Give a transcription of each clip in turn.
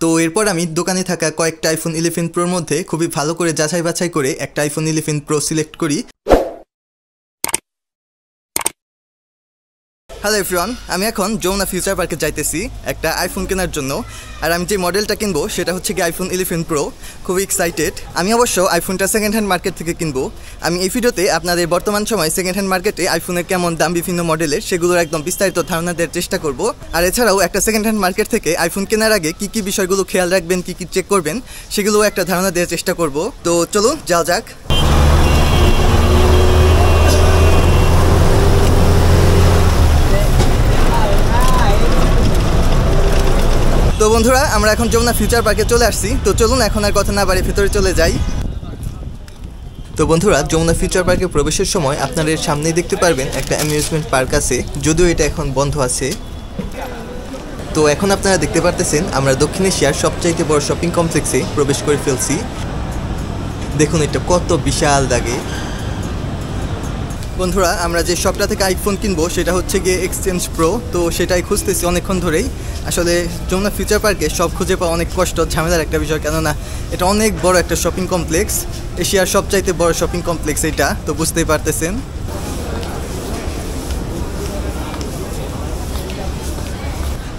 তো এরপর আমি দোকানে থাকা কয়েকটা আইফোন 11 প্রোর মধ্যে খুবই ভালো করে যাচাই বাছাই করে একটা আইফোন 11 প্রো সিলেক্ট করি। হ্যালো এভরিওয়ান, আমি এখন যমুনা ফিউচার পার্কে যাইতেছি একটা আইফোন কেনার জন্য। আর আমি যে মডেলটা কিনবো সেটা হচ্ছে কি আইফোন 11 প্রো। খুবই এক্সাইটেড। আমি অবশ্য আইফোনটা সেকেন্ড হ্যান্ড মার্কেট থেকে কিনবো। আমি এই ভিডিওতে আপনাদের বর্তমান সময় সেকেন্ড হ্যান্ড মার্কেটে আইফোনের কেমন দাম বিভিন্ন মডেলের সেগুলোর একদম বিস্তারিত ধারণা দেওয়ার চেষ্টা করব। আর এছাড়াও একটা সেকেন্ড হ্যান্ড মার্কেট থেকে আইফোন কেনার আগে কী কী বিষয়গুলো খেয়াল রাখবেন, কী কী চেক করবেন সেগুলোও একটা ধারণা দেওয়ার চেষ্টা করব। তো চলুন যাওয়া যাক। তো বন্ধুরা, আমরা এখন যমুনা ফিউচার পার্কে চলে আসছি। তো চলুন এখন আর কথা না বাড়ি ভেতরে চলে যাই। তো বন্ধুরা, যমুনা ফিউচার পার্কে প্রবেশের সময় আপনারা সামনেই দেখতে পারবেন একটা অ্যামিউজমেন্ট পার্ক আছে, যদিও এটা এখন বন্ধ আছে। তো এখন আপনারা দেখতে পারতেছেন আমরা দক্ষিণ এশিয়ার সবচাইতে বড় শপিং কমপ্লেক্সে প্রবেশ করে ফেলছি। দেখুন এটা কত বিশাল লাগে। বন্ধুরা, আমরা যে শপটা থেকে আইফোন কিনবো সেটা হচ্ছে গিয়ে এক্সচেঞ্জ প্রো। তো সেটাই খুঁজতেছি অনেকক্ষণ ধরেই। আসলে যমুনা ফিউচার পার্কে সব খুঁজে পাওয়া অনেক কষ্ট, ঝামেলার একটা বিষয়, কেননা এটা অনেক বড় একটা শপিং কমপ্লেক্স, এশিয়ার সবচাইতে বড় শপিং কমপ্লেক্স এটা, তো বুঝতেই পারতেছেন।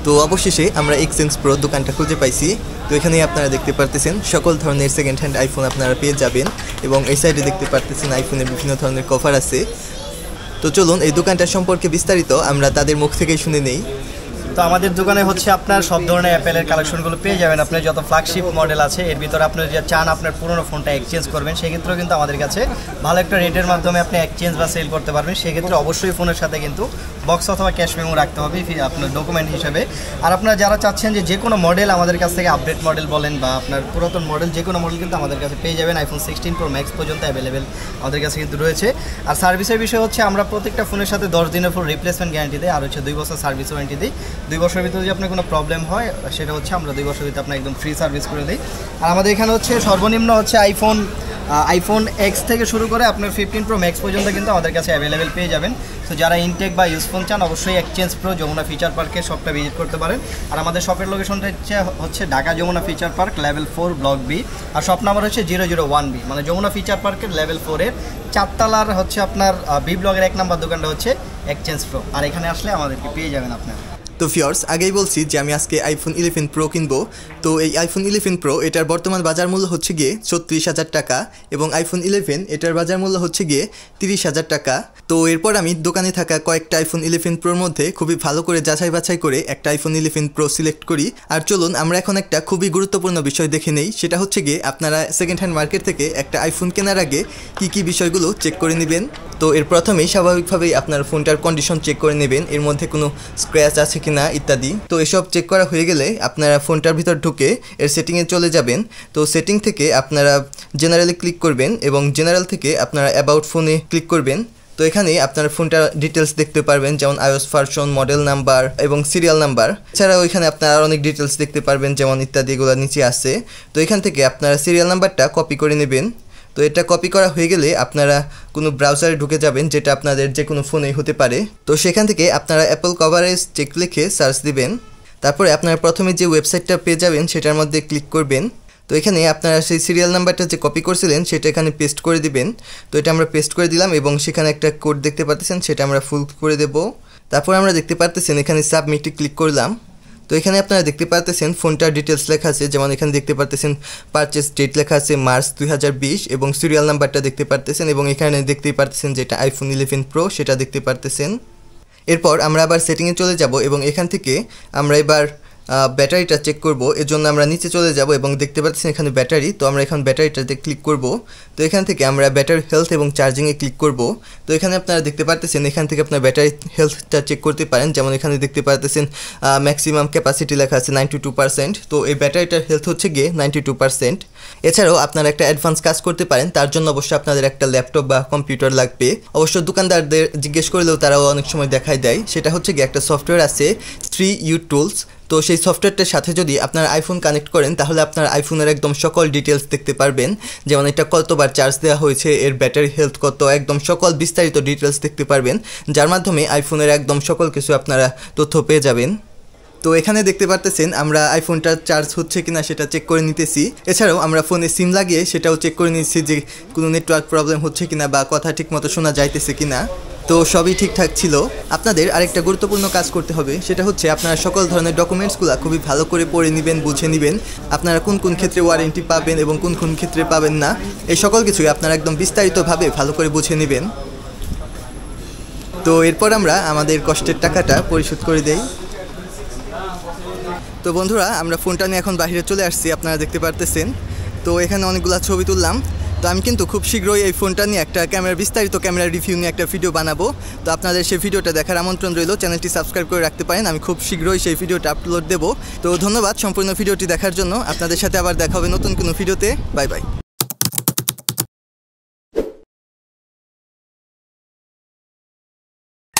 তো অবশেষে আমরা এক্সচেঞ্জ প্রো দোকানটা খুঁজে পাইছি। তো এখানেই আপনারা দেখতে পারতেছেন সকল ধরনের সেকেন্ড হ্যান্ড আইফোন আপনারা পেয়ে যাবেন, এবং এই সাইডে দেখতে পারতেছেন আইফোনের বিভিন্ন ধরনের কভার আছে। তো চলুন এই দোকানটা সম্পর্কে বিস্তারিত আমরা তাদের মুখ থেকেই শুনে নেই। তো আমাদের দোকানে হচ্ছে আপনার সব ধরনের অ্যাপেলের কালেকশনগুলো পেয়ে যাবেন। আপনার যত ফ্ল্যাগশিপ মডেল আছে এর ভিতরে আপনি যে চান আপনার পুরনো ফোনটা এক্সচেঞ্জ করবেন, সেক্ষেত্রেও কিন্তু আমাদের কাছে ভালো একটা রেটের মাধ্যমে আপনি এক্সচেঞ্জ বা সেল করতে পারবেন। সেক্ষেত্রে অবশ্যই ফোনের সাথে কিন্তু বক্স অথবা ক্যাশ মেমো রাখতে হবে আপনার ডকুমেন্ট হিসেবে। আর আপনারা যারা চাচ্ছেন যে কোনো মডেল আমাদের কাছ থেকে আপডেট মডেল বলেন বা আপনার পুরাতন মডেল, যে কোনো মডেল কিন্তু আমাদের কাছে পেয়ে যাবেন। আইফোন 16 প্রো ম্যাক্স পর্যন্ত অ্যাভেলেবেল আমাদের কাছে কিন্তু রয়েছে। আর সার্ভিসের বিষয় হচ্ছে আমরা প্রত্যেকটা ফোনের সাথে 10 দিনের ফুল রিপ্লেসমেন্ট গ্যারান্টি দেয়, আর হচ্ছে 2 বছর সার্ভিস ওয়ারেন্টি দিই। 2 বছরের ভিতরে যদি আপনার কোনো প্রবলেম হয় সেটা হচ্ছে আমরা 2 বছর ভিতরে আপনার একদম ফ্রি সার্ভিস করে দিই। আর আমাদের এখানে হচ্ছে সর্বনিম্ন হচ্ছে আইফোন এক্স থেকে শুরু করে আপনার 15 প্রো ম্যাক্স পর্যন্ত কিন্তু আমাদের কাছে অ্যাভেলেবেল পেয়ে যাবেন। তো যারা ইনটেক বা ইউজফোন চান অবশ্যই এক্সচেঞ্জ প্রো যমুনা ফিচার পার্কের শপটা ভিজিট করতে পারেন। আর আমাদের শপের লোকেশনটা হচ্ছে Dhaka Jamuna future park level 4 block B, আর শপ নাম্বার হচ্ছে 001B, মানে যমুনা ফিচার পার্কের লেভেল 4-এর 4 তলার হচ্ছে আপনার বি ব্লকের 1 নম্বর দোকানটা হচ্ছে এক্সচেঞ্জ প্রো। আর এখানে আসলে আমাদেরকে পেয়ে যাবেন আপনারা। তো ভিউয়ার্স, আগেই বলছি যে আমি আজকে আইফোন 11 প্রো কিনবো। তো এই আইফোন 11 প্রো এটার বর্তমান বাজার মূল্য হচ্ছে গিয়ে 36,000 টাকা, এবং আইফোন 11 এটার বাজার মূল্য হচ্ছে গিয়ে 30,000 টাকা। তো এরপর আমি দোকানে থাকা কয়েকটা আইফোন 11 প্রোর মধ্যে খুবই ভালো করে যাচাই বাছাই করে একটা আইফোন 11 প্রো সিলেক্ট করি। আর চলুন আমরা এখন একটা খুবই গুরুত্বপূর্ণ বিষয় দেখে নেই, সেটা হচ্ছে গিয়ে আপনারা সেকেন্ড হ্যান্ড মার্কেট থেকে একটা আইফোন কেনার আগে কী কী বিষয়গুলো চেক করে নেবেন। তো এর প্রথমেই স্বাভাবিকভাবেই আপনার ফোনটার কন্ডিশন চেক করে নেবেন, এর মধ্যে কোনো স্ক্র্যাচ আছে কিনা ইত্যাদি। তো এসব চেক করা হয়ে গেলে আপনারা ফোনটার ভিতর ঢুকে এর সেটিংয়ে চলে যাবেন। তো সেটিং থেকে আপনারা জেনারেলে ক্লিক করবেন, এবং জেনারেল থেকে আপনারা অ্যাবাউট ফোনে ক্লিক করবেন। তো এখানে আপনারা ফোনটার ডিটেলস দেখতে পারবেন, যেমন iOS ভার্সন, মডেল নাম্বার এবং সিরিয়াল নাম্বার। এছাড়াও এখানে আপনারা অনেক ডিটেলস দেখতে পারবেন, যেমন ইত্যাদি, এগুলো নিচে আছে। তো এখান থেকে আপনারা সিরিয়াল নাম্বারটা কপি করে নেবেন। তো এটা কপি করা হয়ে গেলে আপনারা কোনো ব্রাউজারে ঢুকে যাবেন, যেটা আপনাদের যে কোনো ফোনেই হতে পারে। তো সেখান থেকে আপনারা অ্যাপল কভারেজ চেক লিখে সার্চ দিবেন। তারপরে আপনারা প্রথমে যে ওয়েবসাইটটা পেয়ে যাবেন সেটার মধ্যে ক্লিক করবেন। তো এখানে আপনারা সেই সিরিয়াল নাম্বারটা যে কপি করছিলেন সেটা এখানে পেস্ট করে দিবেন। তো এটা আমরা পেস্ট করে দিলাম, এবং সেখানে একটা কোড দেখতে পাচ্ছেন, সেটা আমরা ফুল করে দেব। তারপর আমরা দেখতে পাচ্ছেন এখানে সাবমিটে ক্লিক করলাম। তো এখানে আপনারা দেখতে পাচ্ছেন ফোনটার ডিটেলস লেখা আছে, যেমন এখানে দেখতে পাচ্ছেন পারচেস ডেট লেখা আছে মার্চ 2020, এবং সিরিয়াল নাম্বারটা দেখতে পাচ্ছেন, এবং এখানে দেখতেই পাচ্ছেন যেটা আইফোন 11 প্রো সেটা দেখতে পাচ্ছেন। এরপর আমরা আবার সেটিংয়ে চলে যাব, এবং এখান থেকে আমরা এবার ব্যাটারিটা চেক করব। এর জন্য আমরা নিচে চলে যাব, এবং দেখতে পাচ্ছেন এখানে ব্যাটারি। তো আমরা এখন ব্যাটারিটাতে ক্লিক করব। তো এখান থেকে আমরা ব্যাটারি হেলথ এবং চার্জিংয়ে ক্লিক করব। তো এখানে আপনারা দেখতে পাচ্ছেন এখান থেকে আপনার ব্যাটারি হেলথটা চেক করতে পারেন, যেমন এখানে দেখতে পাচ্ছেন ম্যাক্সিমাম ক্যাপাসিটি লেখা আছে 92%। তো এই ব্যাটারিটার হেলথ হচ্ছে গিয়ে 92%। এছাড়াও আপনারা একটা অ্যাডভান্স কাজ করতে পারেন, তার জন্য অবশ্যই আপনাদের একটা ল্যাপটপ বা কম্পিউটার লাগবে। অবশ্য দোকানদারদের জিজ্ঞেস করলেও তারাও অনেক সময় দেখাই দেয়, সেটা হচ্ছে গিয়ে একটা সফটওয়্যার আছে 3U টুলস। তো সেই সফটওয়্যারটার সাথে যদি আপনার আইফোন কানেক্ট করেন তাহলে আপনার আইফোনের একদম সকল ডিটেলস দেখতে পারবেন, যেমন এটা কতবার চার্জ দেওয়া হয়েছে, এর ব্যাটারি হেলথ কত, একদম সকল বিস্তারিত ডিটেলস দেখতে পারবেন, যার মাধ্যমে আইফোনের একদম সকল কিছু আপনারা তথ্য পেয়ে যাবেন। তো এখানে দেখতে পারতেছেন আমরা আইফোনটা চার্জ হচ্ছে কিনা সেটা চেক করে নিতেছি। এছাড়াও আমরা ফোনে সিম লাগিয়ে সেটাও চেক করে নিচ্ছি যে কোনো নেটওয়ার্ক প্রবলেম হচ্ছে কিনা বা কথা ঠিকমতো শোনা যাইতেছে কিনা। তো সবই ঠিকঠাক ছিল। আপনাদের আরেকটা গুরুত্বপূর্ণ কাজ করতে হবে, সেটা হচ্ছে আপনারা সকল ধরনের ডকুমেন্টসগুলো খুবই ভালো করে পড়ে নেবেন, বুঝে নেবেন। আপনারা কোন কোন ক্ষেত্রে ওয়ারেন্টি পাবেন এবং কোন কোন ক্ষেত্রে পাবেন না, এই সকল কিছুই আপনারা একদম বিস্তারিতভাবে ভালো করে বুঝে নেবেন। তো এরপর আমরা আমাদের কষ্টের টাকাটা পরিশোধ করে দেই। তো বন্ধুরা, আমরা ফোনটা নিয়ে এখন বাইরে চলে আসছি, আপনারা দেখতে পারতেছেন। তো এখানে অনেকগুলো ছবি তুললাম। তো আমি কিন্তু খুব শীঘ্রই এই ফোনটা নিয়ে একটা বিস্তারিত ক্যামেরা রিভিউ নিয়ে একটা ভিডিও বানাবো। তো আপনাদের সেই ভিডিওটা দেখার আমন্ত্রণ রইল। চ্যানেলটি সাবস্ক্রাইব করে রাখতে পারেন, আমি খুব শীঘ্রই সেই ভিডিওটা আপলোড দেবো। তো ধন্যবাদ সম্পূর্ণ ভিডিওটি দেখার জন্য। আপনাদের সাথে আবার দেখা হবে নতুন কোনো ভিডিওতে। Bye bye.